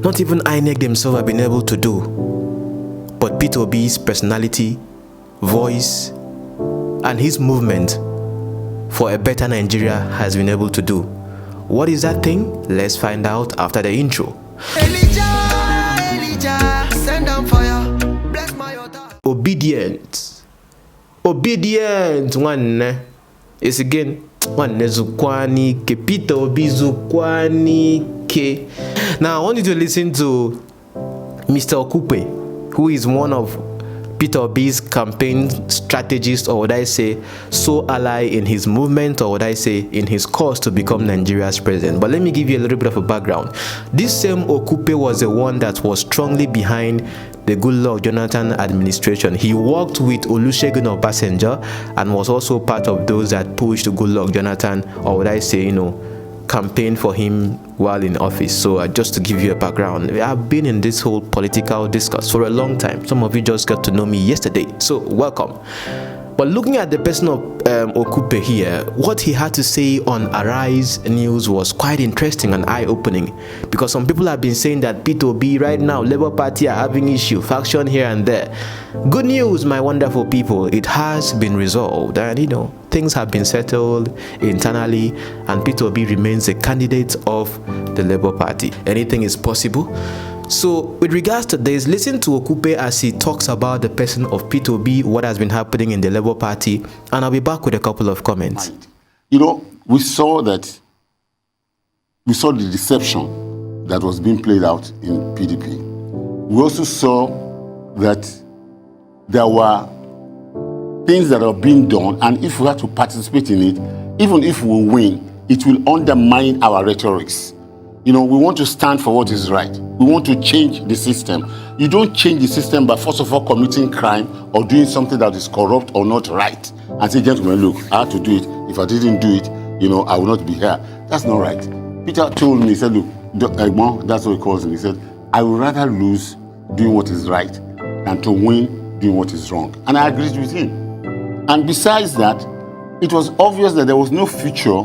not even INEC themselves have been able to do. But Peter Obi's personality, voice, and his movement for a better Nigeria has been able to do. What is that thing? Let's find out after the intro. Elijah, send down fire. Bless my altar. Obedient one. It's again one zukwani ke Peter Obi zukwani ke. Now I want you to listen to Mr. Okupe, who is one of Peter Obi's campaign strategist, or would I say so ally in his movement, or would I say in his cause to become Nigeria's president. But let me give you a little bit of a background. This same Okupe was the one that was strongly behind the Goodluck Jonathan administration. He worked with Olusegun Obasanjo and was also part of those that pushed Goodluck Jonathan, or would I say, campaign for him while in office. So just to give you a background, I've been in this whole political discourse for a long time. Some of you just got to know me yesterday, so welcome. But looking at the person of Okupe here, what he had to say on Arise News was quite interesting and eye-opening, because some people have been saying that Peter Obi right now, Labour Party are having issue, faction here and there. Good news, my wonderful people, it has been resolved, and things have been settled internally, and Peter Obi remains a candidate of the Labour Party. Anything is possible. So with regards to this, listen to Okupe as he talks about the person of Peter Obi, what has been happening in the Labour Party, and I'll be back with a couple of comments. We saw the deception that was being played out in PDP. We also saw that there were things that are being done, and if we have to participate in it, even if we win, it will undermine our rhetorics. We want to stand for what is right. We want to change the system. You don't change the system by, first of all, committing crime or doing something that is corrupt or not right and say, gentlemen, look, I had to do it. If I didn't do it, I will not be here. That's not right. Peter told me, he said, look, 𝙯𝙗𝐻, that's what he calls him. He said, I would rather lose doing what is right than to win doing what is wrong. And I agreed with him. And besides that, it was obvious that there was no future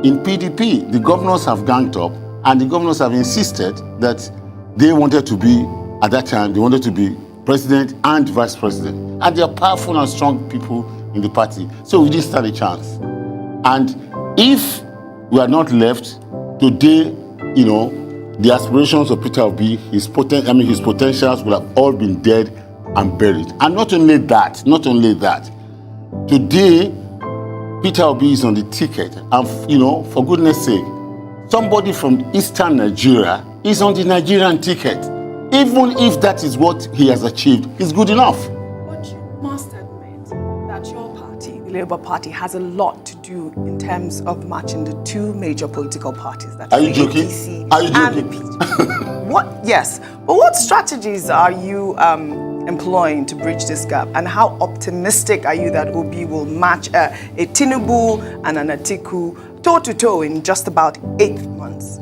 in PDP. The governors have ganged up, and the governors have insisted that they wanted to be, at that time, they wanted to be president and vice president. And they are powerful and strong people in the party. So we didn't stand a chance. And if we are not left, today, the aspirations of Peter Obi, his potentials would have all been dead and buried. And not only that, today, Peter Obi is on the ticket. And, for goodness sake, somebody from Eastern Nigeria is on the Nigerian ticket. Even if that is what he has achieved, is good enough. But you must admit that your party, the Labour Party, has a lot to do in terms of matching the two major political parties. That are you joking? Are you joking? What? Yes. But what strategies are you employing to bridge this gap? And how optimistic are you that Obi will match a Tinubu and an Atiku toe-to-toe in just about 8 months?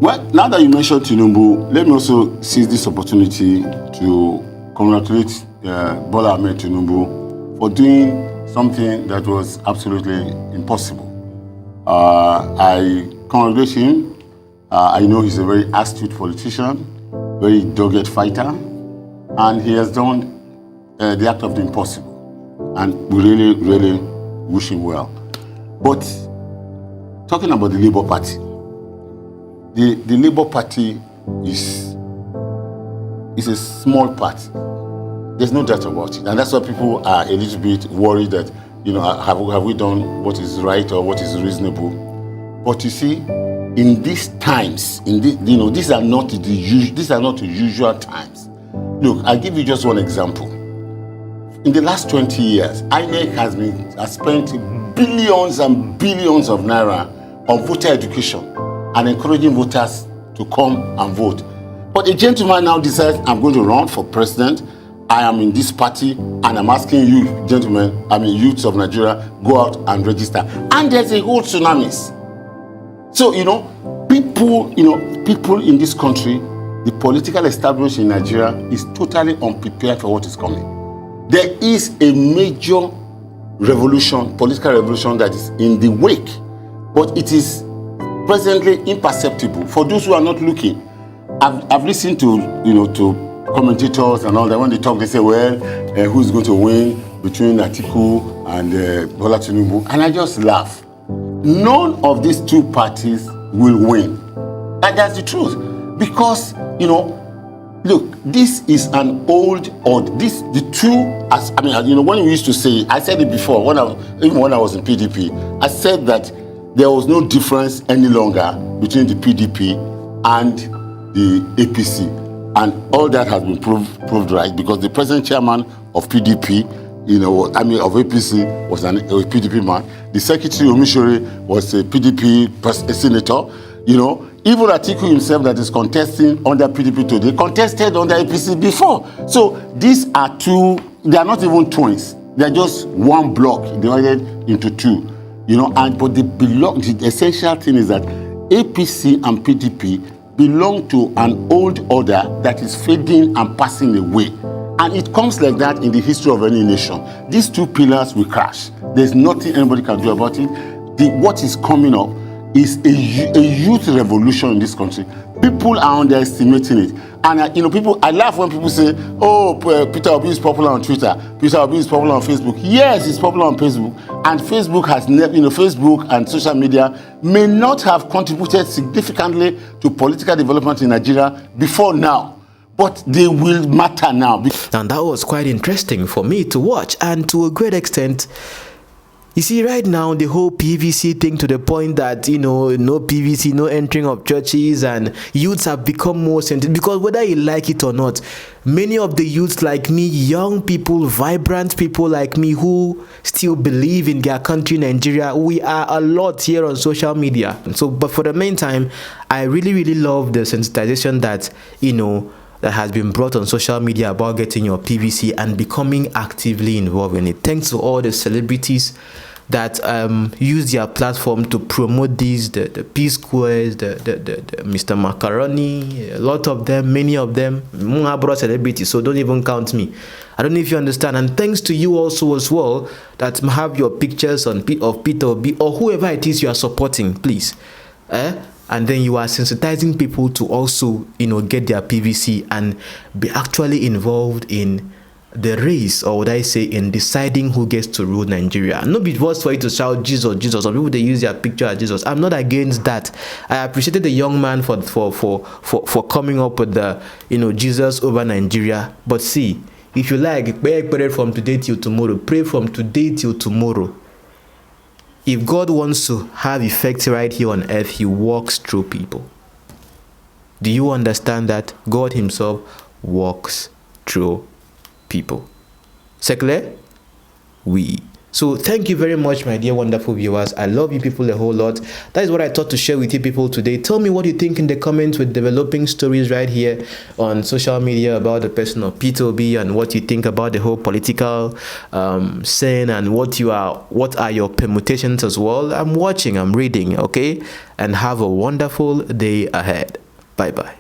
Well, now that you mentioned Tinubu, let me also seize this opportunity to congratulate Bola Ahmed Tinubu for doing something that was absolutely impossible. I congratulate him. I know he's a very astute politician, very dogged fighter, and he has done the act of the impossible. And we really, really wish him well. But talking about the Labour Party, the Labour Party is a small party. There's no doubt about it. And that's why people are a little bit worried that, have we done what is right or what is reasonable? But you see, in these times, these are not the usual times. Look, I'll give you just one example. In the last 20 years, INEC has spent billions and billions of naira on voter education and encouraging voters to come and vote. But a gentleman now decides, I'm going to run for president, I am in this party, and I'm asking you, gentlemen, youths of Nigeria, go out and register. And there's a whole tsunami. So, people in this country, the political establishment in Nigeria is totally unprepared for what is coming. There is a major revolution, political revolution that is in the wake, but it is presently imperceptible for those who are not looking. I've listened to, to commentators and all that. When they talk, they say, well, who's going to win between Atiku and Bola Tinubu? And I just laugh. None of these two parties will win. And that's the truth. Because, look, this is an old order. The two, when we used to say, I said it before, even when I was in PDP, I said that there was no difference any longer between the PDP and the APC. And all that has been proved right, because the present chairman of PDP, of APC was a PDP man. The secretary Omishore was a PDP senator. Even Atiku himself that is contesting under PDP today contested under APC before. So these are two, they are not even twins. They are just one block divided into two. But the essential thing is that APC and PDP belong to an old order that is fading and passing away. And it comes like that in the history of any nation. These two pillars will crash. There's nothing anybody can do about it. What is coming up is a youth revolution in this country. People are underestimating it. And I laugh when people say, oh, Peter Obi is popular on Twitter, Peter Obi is popular on Facebook. Yes, he's popular on Facebook. And Facebook has never, Facebook and social media may not have contributed significantly to political development in Nigeria before now. But they will matter now. And that was quite interesting for me to watch. And to a great extent, you see, right now, the whole PVC thing, to the point that, no PVC, no entering of churches, and youths have become more sensitive. Because whether you like it or not, many of the youths like me, young people, vibrant people like me, who still believe in their country, Nigeria, we are a lot here on social media. So, but for the meantime, I really, really love the sensitization that, that has been brought on social media about getting your PVC and becoming actively involved in it. Thanks to all the celebrities that use their platform to promote these, the P-Squares, the Mr. Macaroni, a lot of them, many of them, brought celebrities, so don't even count me. I don't know if you understand. And thanks to you also as well, that have your pictures of Peter Obi or whoever it is you are supporting, please. And then you are sensitizing people to also, get their PVC and be actually involved in the race, or would I say in deciding who gets to rule Nigeria. No be voice for you to shout Jesus, Jesus. Some people, they use their picture as Jesus. I'm not against that. I appreciated the young man for coming up with the, Jesus over Nigeria. But see, if you like, pray from today till tomorrow. Pray from today till tomorrow. If God wants to have effect right here on earth, he walks through people. Do you understand that? God himself walks through people. C'est clair? Oui. So thank you very much, my dear wonderful viewers. I love you people a whole lot. That is what I thought to share with you people today. Tell me what you think in the comments with developing stories right here on social media about the person of Peter Obi, and what you think about the whole political scene, and what are your permutations as well. I'm watching, I'm reading, okay? And have a wonderful day ahead. Bye bye.